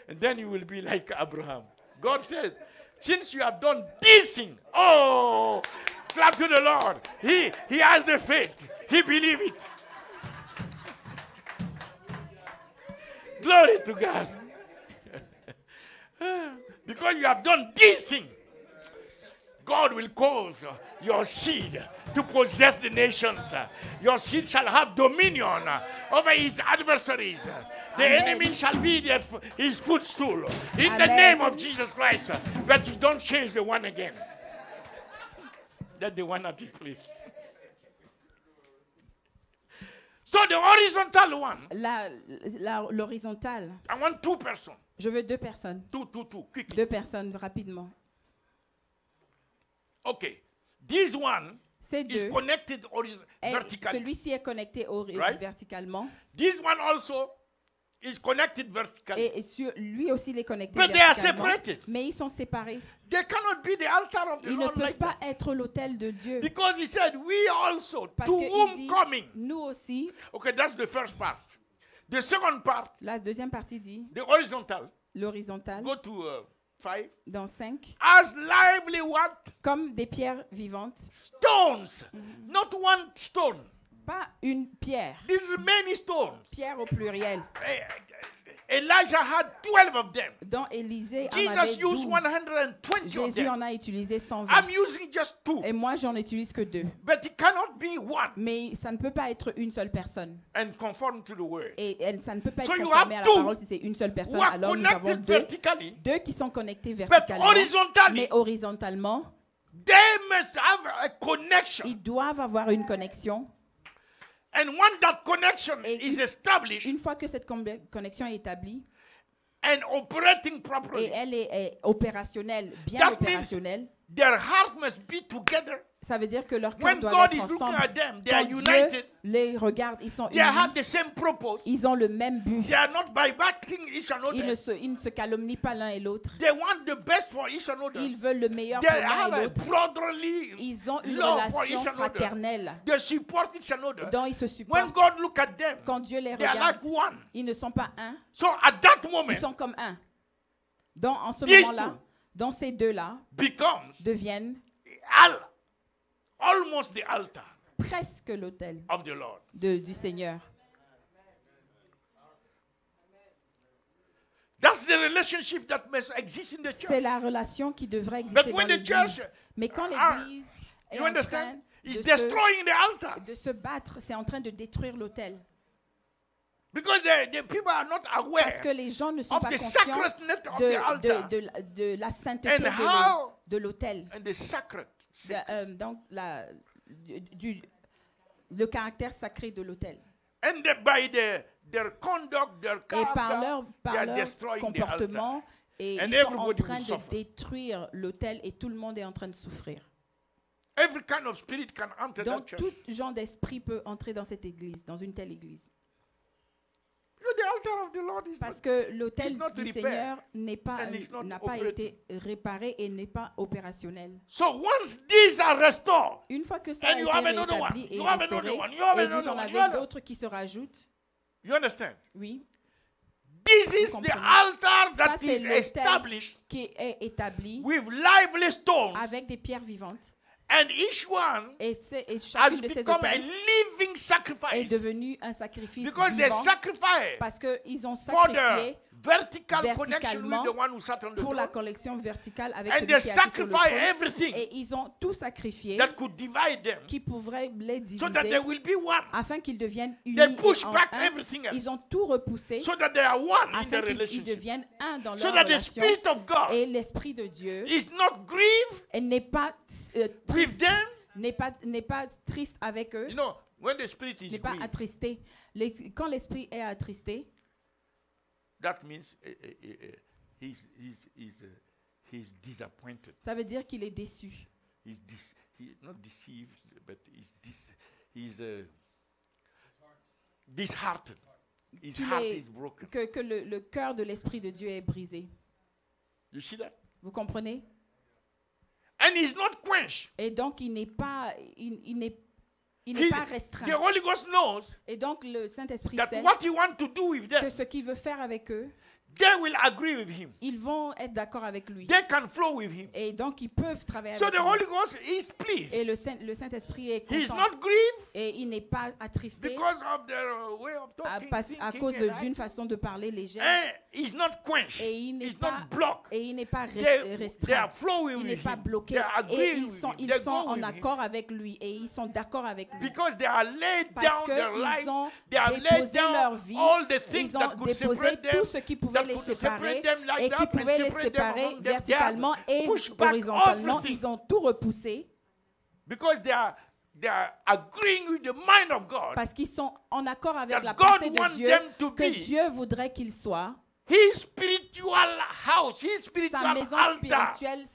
And then you will be like Abraham. God said, since you have done this thing, oh, clap to the Lord. He has the faith. He believes it. Glory to God. Because you have done this thing, God will cause your seed to possess the nations. Your seed shall have dominion over his adversaries. The Amen. enemy shall be his footstool. In the Amen. name of Jesus Christ. But you don't change the one again. That's the one at his place. So the horizontal one, L'horizontale. I want 2 persons. Je veux 2 personnes. Two, quickly. 2 personnes rapidement. Okay. This one Ces is deux, connected vertically. celui-ci est connecté Right? verticalement This one also is connected vertically. et lui aussi il est connecté But they are verticalement. separated. Mais ils sont séparés. They cannot be the altar of the Ils ne Lord peuvent like pas that. être l'autel de Dieu. Because he said, we also, Parce to qu'il whom dit, coming. nous aussi, Okay, that's the first part. The second part, la deuxième partie dit, the horizontal, l'horizontale, go to 5. dans 5, As lively what? comme des pierres vivantes. Stones. Not one stone. Pas une pierre, This is many stones. pierre au pluriel. Elijah had 12 of them. Dont Élisée en avait Jesus used 12. 120 of Jésus them. en a utilisé 120. I'm using just 2. Et moi, j'en utilise que 2. But it cannot be one Mais ça ne peut pas être une seule personne. and conform to the word. Et ça ne peut pas So être you conformé à have la two parole si c'est une seule personne. Who are Alors nous avons connected 2. vertically, 2 qui sont connectés but verticalement. horizontally. Mais horizontalement, They must have a connection. ils doivent avoir une connexion. And when that connection Et is established Une fois que cette connexion est établie and operating et properly, elle est opérationnelle, bien That means- opérationnelle, their heart must be together. ça veut dire que leur cœur When doit God être is looking ensemble. at them, they are Quand Dieu united. les regarde, ils sont They have unis, the same purpose. ils ont le même but. They are not battling each Ils another. ne se calomnient pas l'un et l'autre. They want the best for each another. Ils veulent le meilleur They pour l'un have et a l'autre. brotherly Ils ont une love for relation each another. fraternelle They support each another. dont ils se When supportent. God look at them, Quand Dieu les they are like regarde, one. ils ne sont pas un, So at that ils moment, sont comme un. Donc en ce These moment-là, two dans ces deux-là, becomes deviennent almost the altar presque l'autel of the Lord. du Seigneur. That's the relationship that must exist in the C'est church. la relation qui devrait exister But dans when the church l'Église. Mais quand are- l'Église est You en train understand? It's de destroying the altar de se battre, c'est en train de détruire l'autel. because the people are not aware Parce que les gens ne sont of pas the conscients sacredness of the altar de la sainteté and how de l'autel. and the sacred. Donc, le caractère sacré de l'autel. And by their conduct, their Et par character, leur, they are destroying the altar. comportement, et And ils sont en everybody train will de suffer. détruire l'autel et tout le monde est en train de souffrir. Every kind of spirit can enter that Donc, church. tout genre d'esprit peut entrer dans cette église, dans une telle église. Because the altar of the Lord is Parce not, que l'autel It's not du repaired. Seigneur And it's not n'a pas operating. été réparé et n'est pas opérationnel. So once these are restored, Une fois que ça And a you été have another one. rétabli et You have restauré, another one. You have et another vous en one. avez You have- d'autres qui se rajoutent, you understand? oui, This is the comprenez? altar Ça, that c'est is l'autel established qui est établi with lively stones, avec des pierres vivantes. and each one Et has chacune de ces become a autels living est sacrifice devenu un sacrifice because they vivant sacrifice parce qu'ils ont for sacrifié the vertical connection with verticalement the one who sat on the pour la throne, collection verticale avec and celui they qui est assis sur le sacrifice trône. everything Et ils ont tout sacrifié that could divide them qui pourrait les so that diviser they will be one, afin qu'ils deviennent unis They et push en back un. everything else Ils ont tout repoussé so that they are one in afin the qu'ils relationship, deviennent un dans so leur that the relation. Spirit of God Et l'Esprit de Dieu is not grieved n'est pas, with triste, them. n'est pas triste avec eux, You know, when the Spirit is n'est pas grieved, attristé. Quand l'Esprit est attristé, that means he's disappointed. ça veut dire qu'il est déçu. He's not deceived, but he's disheartened. His Qu'il heart est- is broken. Que le cœur de l'Esprit de Dieu est brisé. You see that? Vous comprenez? And he's not quenched. Et donc, il n'est pas He- pas restreint. the Holy Ghost knows Et donc, le Saint-Esprit that sait what he wants to do with them, que ce qu'il veut faire avec eux, they will agree with him. ils vont être d'accord avec lui. They can flow with him. Et donc, ils peuvent travailler So avec the lui. Holy Ghost is Et pleased. le Saint-Esprit est He's content. not grieved Et il n'est pas attristé because of their way of à talking, cause thinking, d'une façon de parler légère. and he's not quenched. Et il n'est He's pas, not blocked. et il n'est pas They are restreint. flowing Il n'est with pas him. bloqué. They are Et agreeing ils with sont, him. ils They sont go en with him. accord avec lui. Et ils sont d'accord avec lui. Because they are laid Parce down their lives. qu'ils ont They have laid déposé leur down vie. all the things Ils ont that could déposé separate them. tout ce qui pouvait that les could séparer separate them like et that qui and pouvait les separate them séparer among them. They have verticalement et pushed back horizontalement. everything. Ils ont tout repoussé Because they are agreeing with the mind of God. parce qu'ils sont en accord avec That la God pensée wants de Dieu, them to que be. Dieu voudrait qu'ils soient. His spiritual house, his Sa spiritual maison altar. spirituelle,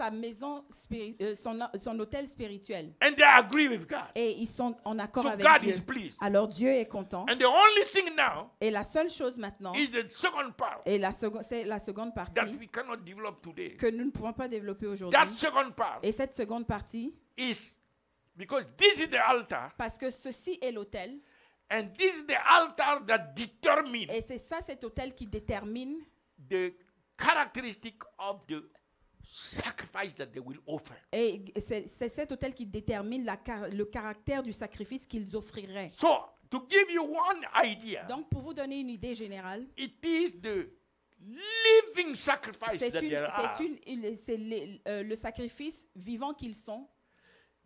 son hôtel spirituel. And they agree with God. Et ils sont en accord So avec God Dieu. is pleased. Alors Dieu est content. And the only thing now Et la seule chose maintenant, is the second part et c'est la seconde that partie we cannot develop today. que nous ne pouvons pas développer aujourd'hui. That second part Et cette seconde partie, is because this is the altar, parce que ceci est l'autel, and this is the altar that determines et c'est ça cet autel qui détermine the characteristic of the sacrifice that they will offer. et c'est cet autel qui détermine le caractère du sacrifice qu'ils offriraient. So, to give you one idea, Donc pour vous donner une idée générale, it is the living sacrifice c'est that there are le sacrifice vivant qu'ils sont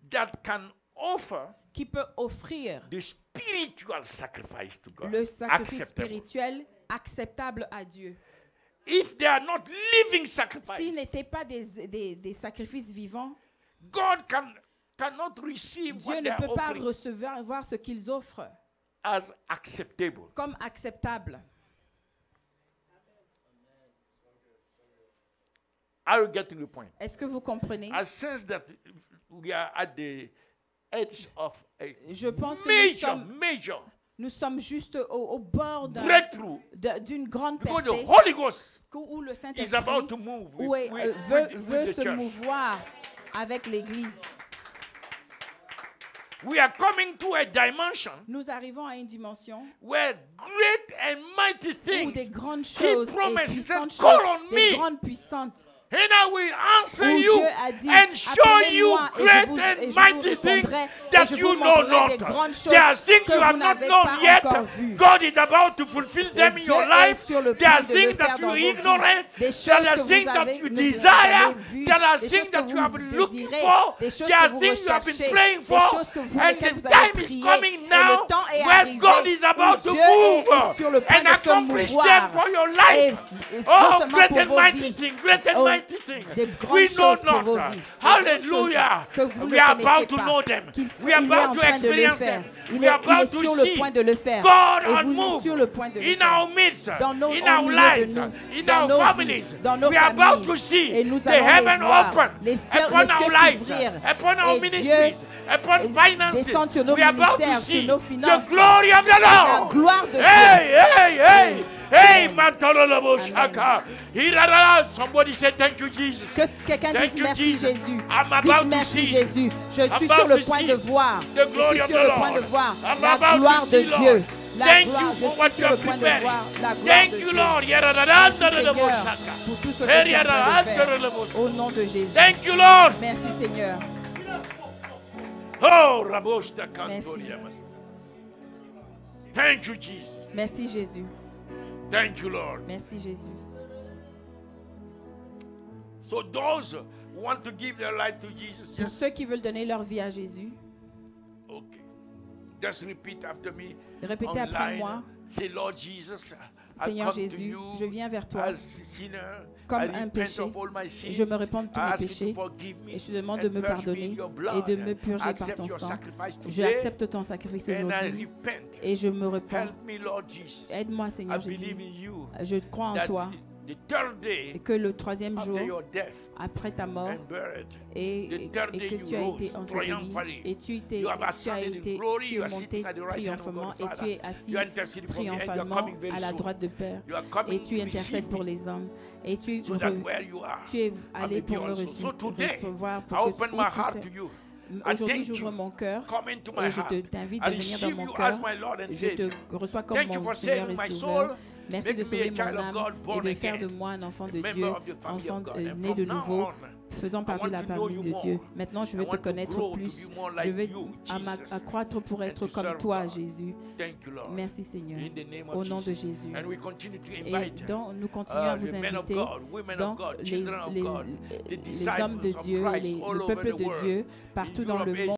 that can offer qui peut offrir the spiritual sacrifice to God. le sacrifice Acceptable. spirituel acceptable à Dieu. If they are not living S'ils sacrifice, n'étaient pas des sacrifices vivants, God cannot receive Dieu what ne they are peut pas offering recevoir ce qu'ils offrent as acceptable. comme acceptable. Are you getting the point? Est-ce que vous comprenez? I sense that we are at the edge of a Je pense que major nous sommes juste au bord breakthrough d'une grande because the percée Holy Ghost où le is Saint-Esprit about to move veut with se the church. mouvoir avec l'Église. We are coming to a dimension Nous arrivons à une dimension where great and mighty où des things grandes He choses et promised, he puissantes said, "Call choses, on des me." grandes puissantes, and I will answer où you Dieu a dit, and show you appelez-moi et great je vous and mighty things répondrai et that je you vous know montrerai des not. grandes choses There are things que you vous have not n'avez known pas yet. encore vues. God is about to fulfill them in Dieu your est life. sur le There are point de le things that faire dans you vos vies. ignorate. Des There choses are que things vous that avez you ne desire. jamais vues, There are des things choses that que you have vous been looking désirez, for. des choses There are que vous things you have been recherchez, praying des for. choses que vous, And lesquelles the vous avez time is prié, coming et now le temps est where arrivé God is about où to Dieu est move sur le point and de se accomplish them mouvoir. for your Et life. non Oh, seulement great pour and vos mighty vies, things, great and oh, mighty things. des We grandes know choses pour vos not. vies. Hallelujah. Que vous We ne are connaissez about to pas, know them. qu'il We are il est about en to train de le experience faire. them. Il We are est about sur to le see point de le faire. God Et on vous êtes move sur le point de le in faire. our midst, Dans nos, in au our milieu de lives, nous, in dans our nos families. vies, dans nos We are about to familles. see Et nous the allons les heaven voir, open les cieux upon our lives, s'ouvrir, upon our et ministries, upon finances. descendre sur nos We are about to ministères, sur see nos the finances. glory of the La Lord. gloire de Dieu. Hey, hey, hey. Hey, Amen. Mantalolobo Amen. Shaka. Irarara. Somebody say thank you, Jesus. Que quelqu'un Thank dise you, merci Jesus. Jésus. I'm about Dites to merci see. Jésus. Je suis About sur le to point see de voir. the Je glory suis of sur the le point de Lord. voir I'm la about to gloire de see, Lord. Dieu. La Thank gloire, you je for suis what sur you le are point de preparing. voir la gloire Thank de you, Dieu. Lord. Merci Seigneur Shaka. pour tout ce que tu es en train de faire. Au nom de Jésus. Thank you, Lord. Merci Seigneur. Oh, Raboshta Merci. Kantoriamas. Thank you, Jesus. Merci Jésus. Thank you, Lord. Merci Jésus. So those who want to give their life to Jesus, Pour just ceux qui veulent donner leur vie à Jésus, okay. Just repeat after me. répétez après Online. moi. Say, Lord Jesus, I Seigneur come to Jésus, you je viens vers toi as a sinner. comme I un repent péché. of all my sins. Je me répands de tous I mes ask you to péchés forgive me et je te demande and de me purge me pardonner in your et blood. de me purger par Accept ton your sang. sacrifice Je today, accepte ton sacrifice and I aujourd'hui repent. et je me répands. Help me, Lord Jesus. Aide-moi I Seigneur Jésus. believe in you. Je crois en That toi the third et day que le troisième jour, after your death après ta mort, and buried, et the third day que you tu as été rose enseveli triumphantly. et tu You have as ascended in été glory, tu you es are monté sitting at the right hand of God triomphalement the et Father. tu es assis You are interceding for me and you are triomphalement coming very à la soon. droite de Père You are coming et tu to intercèdes receive pour me les hommes et tu, so that where you are, tu es I allé may be pour me also. So today, recevoir I pour que open où my tu heart sais. to you. Aujourd'hui, thank j'ouvre you. mon cœur Come into my et je heart. t'invite I de venir dans receive mon you cœur. as my Lord and Je Savior. te reçois comme Thank you mon for Seigneur saving et my Sauveur. soul. Merci Make de me sauver a mon child of âme God, et born de faire again. de moi un enfant de Member Dieu, of the family enfant of God. And né from de now nouveau, on, faisant partie de la want to know famille you de Dieu. more. Maintenant, je I veux te want to connaître grow to plus. be more Je like veux you, Jesus, accroître pour and être to comme serve toi, God. Jésus. Thank you, Lord. Merci, Seigneur. In the name of Au nom de Jesus. Jésus. And we continue to Et invite donc, nous continuons à vous the men of inviter, God, women of donc God, les children of God, the les hommes de disciples of Dieu, Christ le all over peuple the de world, Dieu, partout in dans le Europe, monde.